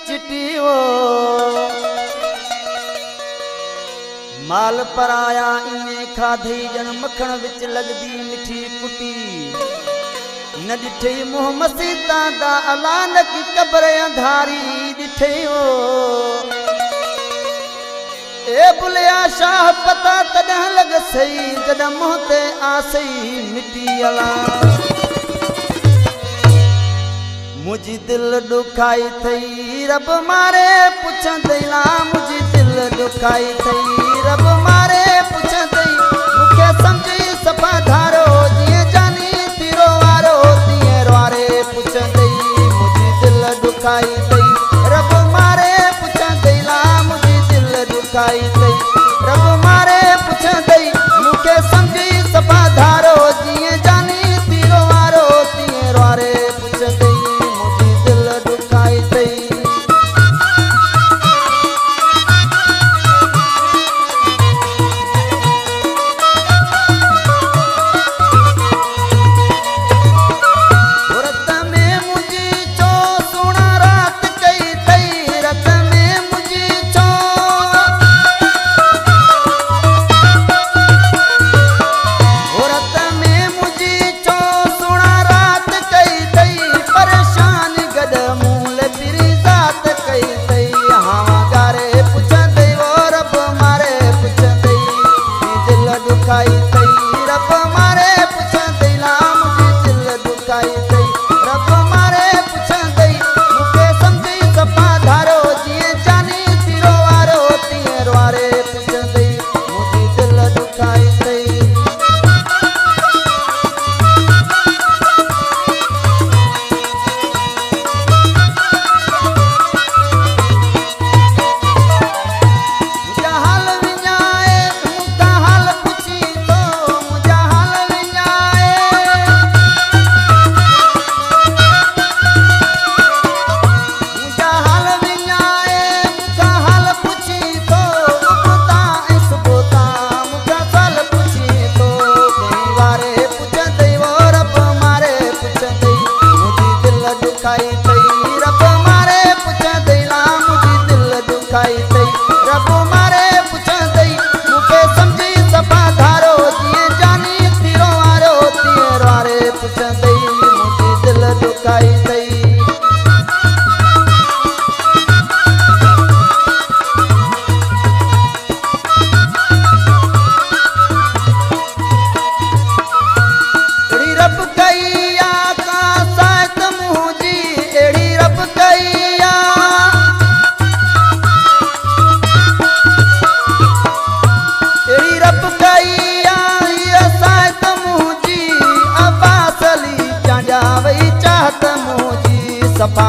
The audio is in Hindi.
चिटियो माल पराया इने खाधी जन मखण विच लगदी मिठी कुटी न डिठे मुंह मसीता दा अलान की कब्र अंधारी डिठे हो ए बुलिया शाह पता तॾहिं लग सही जॾहिं मुंह ते आसई मिटी अला मुझी दिल दुखाई थई रब मारे पुछंदई ला मुझी दिल दुखाई थई रब मारे पुछंदई मुखे समझी सफ़ा धारो जीअं जानी तीरो वारो तीअं वारे पुछंदई मुझी दिल दुखाई थई रब मारे पुछंदई ला मुझी दिल दुखाई थई रब मारे पुछंदई मुखे समझी सफ़ा धारो जीअं जानी तीरो वारो तीअं वारे पुछंदई मुझी दिल दुखाई थई सफा